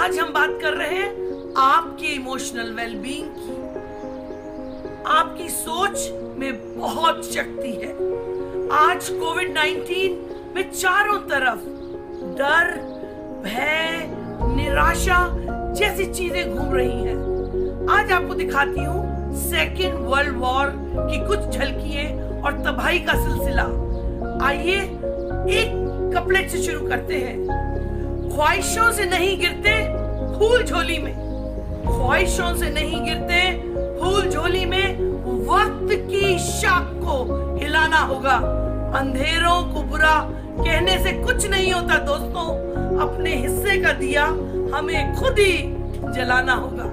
आज हम बात कर रहे हैं आपके इमोशनल वेलबींग की। आपकी सोच में बहुत शक्ति है। आज कोविड-19 में चारों तरफ डर, भय, निराशा जैसी चीजें घूम रही हैं। आज आपको दिखाती हूँ सेकेंड वर्ल्ड वॉर की कुछ झलकियां और तबाही का सिलसिला। आइए एक कपलेट से शुरू करते हैं। ख्वाहिशों से नहीं गिरते फूल झोली में, ख्वाहिशों से नहीं गिरते फूल झोली में, वक्त की शाख को हिलाना होगा। अंधेरों को बुरा कहने से कुछ नहीं होता दोस्तों, अपने हिस्से का दिया हमें खुद ही जलाना होगा।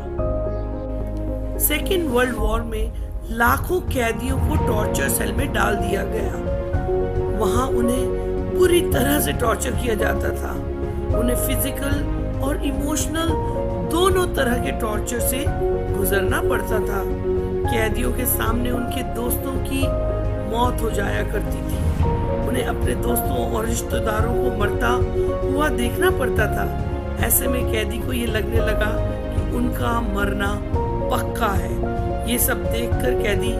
सेकेंड वर्ल्ड वॉर में लाखों कैदियों को टॉर्चर सेल में डाल दिया गया। वहां उन्हें पूरी तरह से टॉर्चर किया जाता था। उन्हें फिजिकल और इमोशनल दोनों तरह के टॉर्चर से गुजरना पड़ता था। कैदियों के सामने उनके दोस्तों की मौत हो जाया करती थी। उन्हें अपने दोस्तों और रिश्तेदारों को मरता हुआ देखना पड़ता था। ऐसे में कैदी को ये लगने लगा कि उनका मरना पक्का है। ये सब देखकर कैदी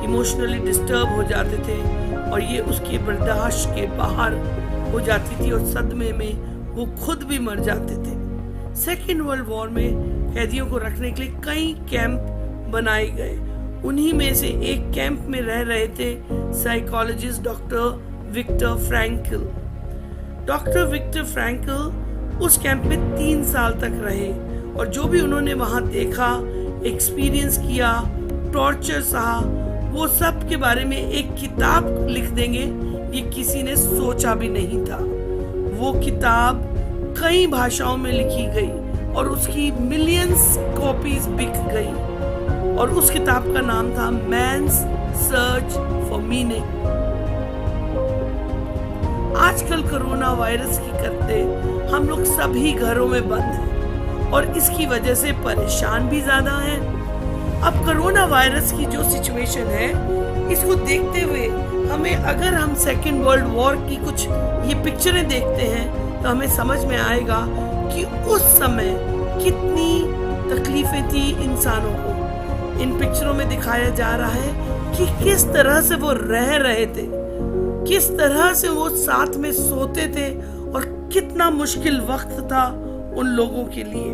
इमोशनली डिस्टर्ब हो जाते थे और ये उसके बर्दाश्त के बाहर हो जाती थी और सदमे में वो खुद भी मर जाते थे। सेकेंड वर्ल्ड वॉर में कैदियों को रखने के लिए कई कैंप बनाए गए। उन्हीं में से एक कैंप में रह रहे थे psychologist doctor Victor Frankl. Doctor Victor Frankl उस कैंप में 3 साल तक रहे और जो भी उन्होंने वहां देखा, एक्सपीरियंस किया, टॉर्चर सहा, वो सब के बारे में एक किताब लिख देंगे, ये किसी ने सोचा भी नहीं था। वो किताब कई भाषाओं में लिखी गई और उसकी मिलियंस कॉपीज बिक गई और उस किताब का नाम था मैन्स सर्च फॉर मीनिंग। आजकल कोरोना वायरस की करते हम लोग सभी घरों में बंद हैं और इसकी वजह से परेशान भी ज्यादा हैं। अब कोरोना वायरस की जो सिचुएशन है, इसको देखते हुए हमें, अगर हम सेकेंड वर्ल्ड वॉर की कुछ ये पिक्चरें देखते हैं तो हमें समझ में आएगा कि उस समय कितनी तकलीफें थी इंसानों को। इन पिक्चरों में दिखाया जा रहा है कि किस तरह से वो रह रहे थे, किस तरह से वो साथ में सोते थे और कितना मुश्किल वक्त था उन लोगों के लिए।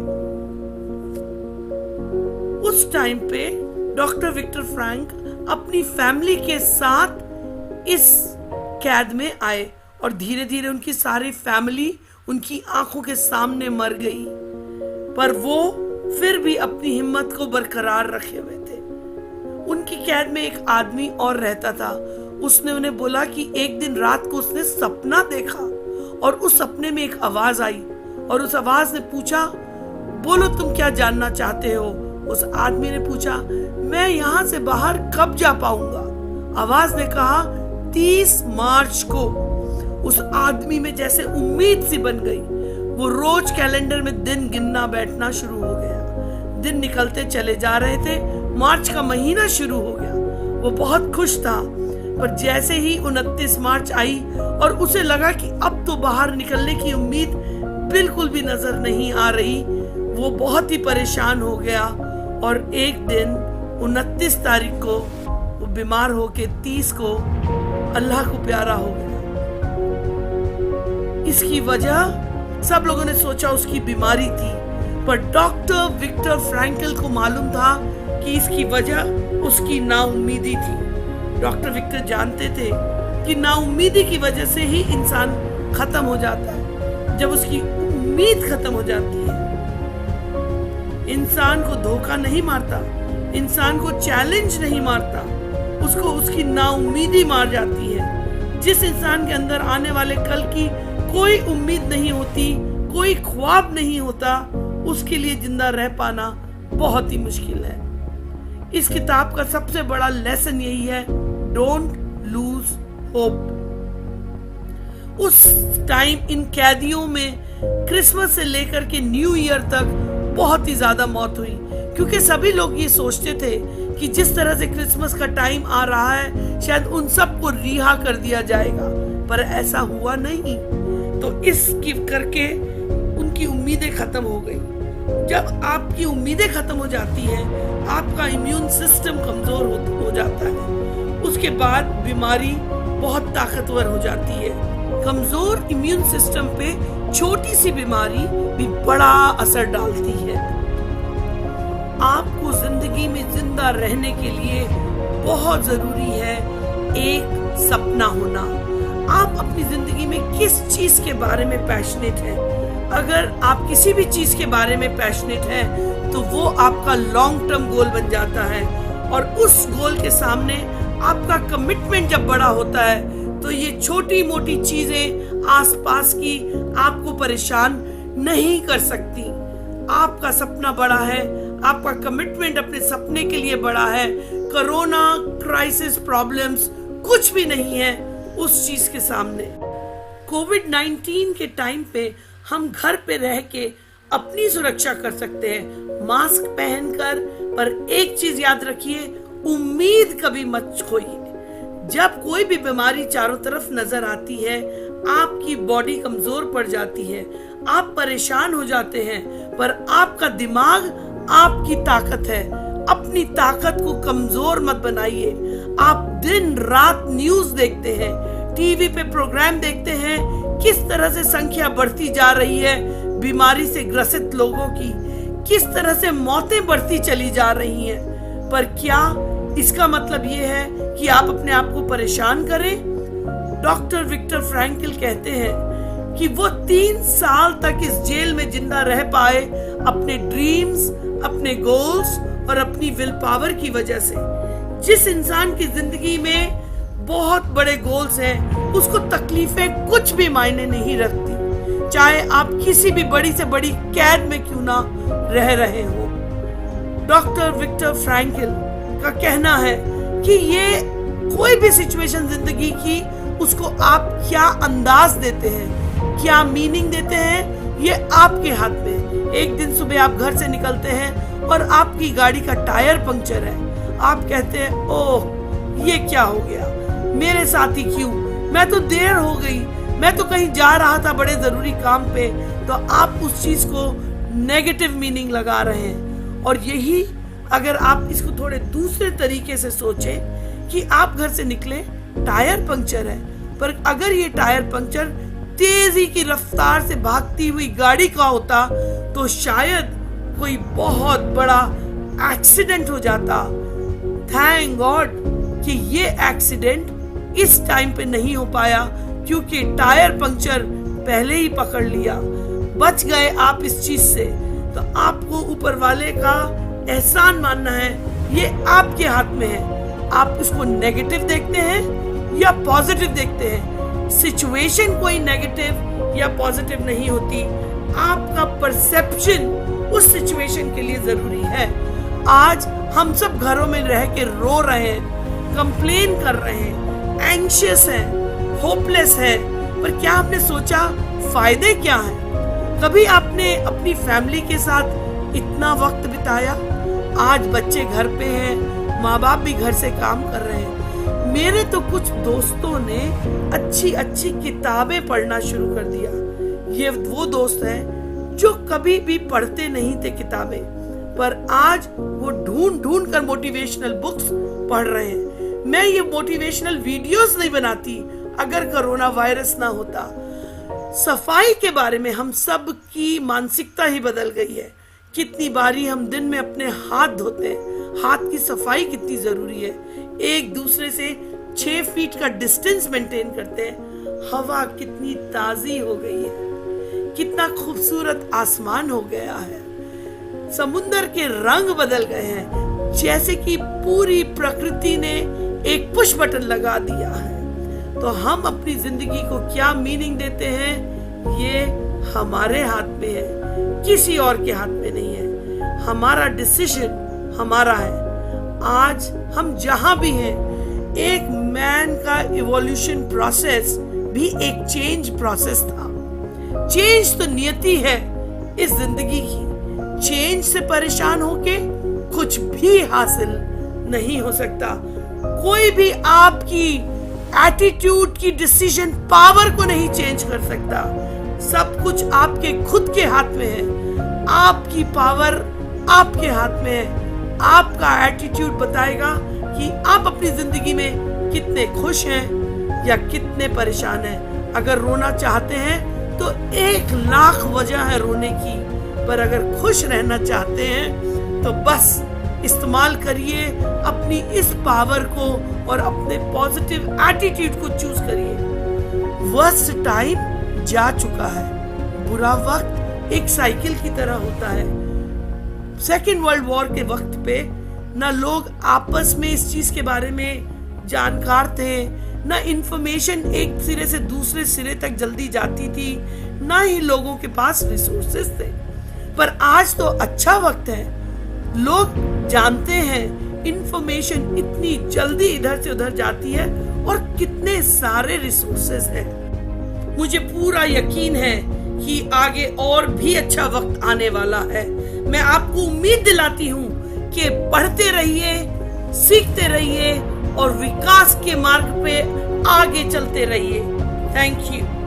उस टाइम पे डॉक्टर विक्टर फ्रैंक अपनी फैमिली के साथ इस कैद में आए और धीरे धीरे उनकी सारी फैमिली उनकी आंखों के सामने मर गई, पर वो फिर भी अपनी हिम्मत को बरकरार रखे हुए थे। उनकी कैद में एक आदमी और रहता था। उसने उन्हें बोला कि एक दिन रात को उसने सपना देखा और उस सपने में एक आवाज आई और उस आवाज ने पूछा, बोलो तुम क्या जानना चाहते हो। उस आदमी ने पूछा, मैं यहाँ से बाहर कब जा पाऊंगा। आवाज ने कहा 30 मार्च को। उस आदमी में जैसे उम्मीद सी बन गई। वो रोज कैलेंडर में दिन गिनना बैठना शुरू हो गया। दिन निकलते चले जा रहे थे। मार्च का महीना शुरू हो गया। वो बहुत खुश था, पर जैसे ही 29 मार्च आई और उसे लगा कि अब तो बाहर निकलने की उम्मीद बिल्कुल भी नजर नहीं आ रही, वो बहुत ही परेशान हो गया और एक दिन 29 तारीख को वो बीमार होके 30 को अल्लाह को प्यारा हो गया। इसकी वजह सब लोगों ने सोचा उसकी बीमारी थी, पर डॉक्टर विक्टर फ्रैंकल को मालूम था कि इसकी वजह उसकी नाउम्मीदी थी। डॉक्टर विक्टर जानते थे कि नाउम्मीदी की वजह से ही इंसान खत्म हो जाता है। जब उसकी उम्मीद खत्म हो जाती है, इंसान को धोखा नहीं मारता, इंसान को चैलेंज नहीं मारता, उसको उसकी नाउम्मीदी मार जाती है। जिस इंसान के अंदर आने वाले कल की कोई उम्मीद नहीं होती, कोई ख्वाब नहीं होता, उसके लिए जिंदा रह पाना बहुत ही मुश्किल है। इस किताब का सबसे बड़ा लेसन यही है, डोंट लूज होप। उस टाइम इन कैदियों में क्रिसमस से लेकर के न्यू ईयर तक बहुत ही ज्यादा मौत हुई, क्योंकि सभी लोग ये सोचते थे कि जिस तरह से क्रिसमस का टाइम आ रहा है शायद उन सबको रिहा कर दिया जाएगा, पर ऐसा हुआ नहीं। तो इसकी करके उनकी उम्मीदें खत्म हो गई। जब आपकी उम्मीदें खत्म हो जाती हैं, आपका इम्यून सिस्टम कमजोर हो जाता है, उसके बाद बीमारी बहुत ताकतवर हो जाती है। कमजोर इम्यून सिस्टम पे छोटी सी बीमारी भी बड़ा असर डालती है। आपको जिंदगी में जिंदा रहने के लिए बहुत जरूरी है एक सपना होना। आप अपनी जिंदगी में किस चीज के बारे में पैशनेट हैं? अगर आप किसी भी चीज के बारे में पैशनेट हैं तो वो आपका लॉन्ग टर्म गोल बन जाता है, और उस गोल के सामने आपका कमिटमेंट जब बड़ा होता है तो ये छोटी मोटी चीजें आसपास की आपको परेशान नहीं कर सकती। आपका सपना बड़ा है, आपका कमिटमेंट अपने सपने के लिए बड़ा है। कोरोना क्राइसिस प्रॉब्लम्स कुछ भी नहीं है उस चीज के सामने। कोविड-19 के टाइम पे हम घर पे रह के अपनी सुरक्षा कर सकते हैं, मास्क पहनकर। पर एक चीज याद रखिए, उम्मीद कभी मत खोइए। जब कोई भी बीमारी चारों तरफ नजर आती है, आपकी बॉडी कमजोर पड़ जाती है, आप परेशान हो जाते हैं, पर आपका दिमाग आपकी ताकत है। अपनी ताकत को कमजोर मत बनाइए। आप दिन रात न्यूज देखते हैं, टीवी पे प्रोग्राम देखते हैं, किस तरह से संख्या बढ़ती जा रही है बीमारी से ग्रसित लोगों की, किस तरह से मौतें बढ़ती चली जा रही हैं। पर क्या इसका मतलब ये है कि आप अपने आप को परेशान करें? डॉक्टर विक्टर फ्रैंकल कहते हैं कि वो 3 साल तक इस जेल में जिंदा रह पाए अपने ड्रीम्स, अपने गोल्स और अपनी विल पावर की वजह से। जिस इंसान की जिंदगी में बहुत बड़े गोल्स हैं, उसको तकलीफें कुछ भी मायने नहीं रखती, चाहे आप किसी भी बड़ी से बड़ी कैद में क्यों ना रह रहे हो। डॉक्टर विक्टर फ्रैंकल का कहना है कि ये कोई भी सिचुएशन जिंदगी की, उसको आप क्या अंदाज देते हैं, क्या मीनिंग देते हैं, ये आपके हाथ में। एक दिन सुबह आप घर से निकलते हैं और आपकी गाड़ी का टायर पंक्चर है। आप कहते हैं, ओह ये क्या हो गया मेरे साथ ही क्यों, मैं तो देर हो गई, मैं तो कहीं जा रहा था बड़े जरूरी काम पे। तो आप उस चीज को नेगेटिव मीनिंग लगा रहे हैं। और यही अगर आप इसको थोड़े दूसरे तरीके से सोचें कि आप घर से निकले, टायर पंक्चर है, पर अगर ये टायर पंक्चर तेजी की रफ्तार से भागती हुई गाड़ी का होता तो शायद कोई बहुत बड़ा एक्सीडेंट हो जाता। थैंक गॉड कि ये एक्सीडेंट इस टाइम पे नहीं हो पाया, क्योंकि टायर पंक्चर पहले ही पकड़ लिया। बच गए आप इस चीज से। तो आपको ऊपर वाले का एहसान मानना है, ये आपके हाथ में है। आप इसको नेगेटिव देखते हैं या पॉजिटिव देखते हैं। सिचुएशन कोई नेगेटिव या पॉजिटिव नहीं होती, आपका परसेप्शन उस सिचुएशन के लिए जरूरी है। आज हम सब घरों में रह के रो रहे हैं, कंप्लेन कर रहे हैं, एंशियस हैं, होपलेस हैं, पर क्या आपने सोचा फायदे क्या हैं? कभी आपने अपनी फैमिली के साथ इतना वक्त बिताया? आज बच्चे घर पे हैं, माँ बाप भी घर से काम कर रहे हैं। मेरे तो कुछ दोस्तों ने अच्छी अच्छी किताबें पढ़ना शुरू कर दिया। ये वो दोस्त हैं जो कभी भी पढ़ते नहीं थे किताबें, पर आज वो ढूंढ ढूंढ कर मोटिवेशनल बुक्स पढ़ रहे हैं। मैं ये मोटिवेशनल वीडियोस नहीं बनाती अगर कोरोना वायरस ना होता। सफाई के बारे में हम सब की मानसिकता ही बदल गई है। कितनी बारी हम दिन में अपने हाथ धोते हैं, हाथ की सफाई कितनी जरूरी है। एक दूसरे से 6 फीट का डिस्टेंस मेंटेन करते हैं। हवा कितनी ताजी हो गई है, कितना खूबसूरत आसमान हो गया है, समुंदर के रंग बदल गए हैं, जैसे कि पूरी प्रकृति ने एक पुश बटन लगा दिया है। तो हम अपनी जिंदगी को क्या मीनिंग देते हैं, ये हमारे हाथ में है, किसी और के हाथ में नहीं है। हमारा डिसीजन हमारा है। आज हम जहां भी हैं, एक मैन का इवोल्यूशन प्रोसेस भी एक चेंज प्रोसेस था। चेंज तो नियति है इस जिंदगी की। चेंज से परेशान होके कुछ भी हासिल नहीं हो सकता। कोई भी आपकी एटीट्यूड की डिसीजन पावर को नहीं चेंज कर सकता। सब कुछ आपके खुद के हाथ में है। आपकी पावर आपके हाथ में है। आपका एटीट्यूड बताएगा कि आप अपनी जिंदगी में कितने खुश हैं या कितने परेशान हैं। अगर रोना चाहते हैं तो 1,00,000 वजह है रोने की, पर अगर खुश रहना चाहते हैं तो बस इस्तेमाल करिए अपनी इस पावर को और अपने पॉजिटिव एटीट्यूड को चूज करिए। वर्स्ट टाइम जा चुका है। बुरा वक्त एक साइकिल की तरह होता है। सेकेंड वर्ल्ड वॉर के वक्त पे ना लोग आपस में इस चीज के बारे में जानकार थे, ना इंफॉर्मेशन एक सिरे से दूसरे सिरे तक जल्दी जाती थी, ना ही लोगों के पास रिसोर्सेस थे। पर आज तो अच्छा वक्त है। लोग जानते हैं इंफॉर्मेशन इतनी जल्दी इधर से उधर जाती है और कितने सारे रिसोर्सेस हैं। मुझे पूरा यकीन है कि आगे और भी अच्छा वक्त आने वाला है। मैं आपको उम्मीद दिलाती हूँ कि पढ़ते रहिए, सीखते रहिए और विकास के मार्ग पे आगे चलते रहिए। Thank you.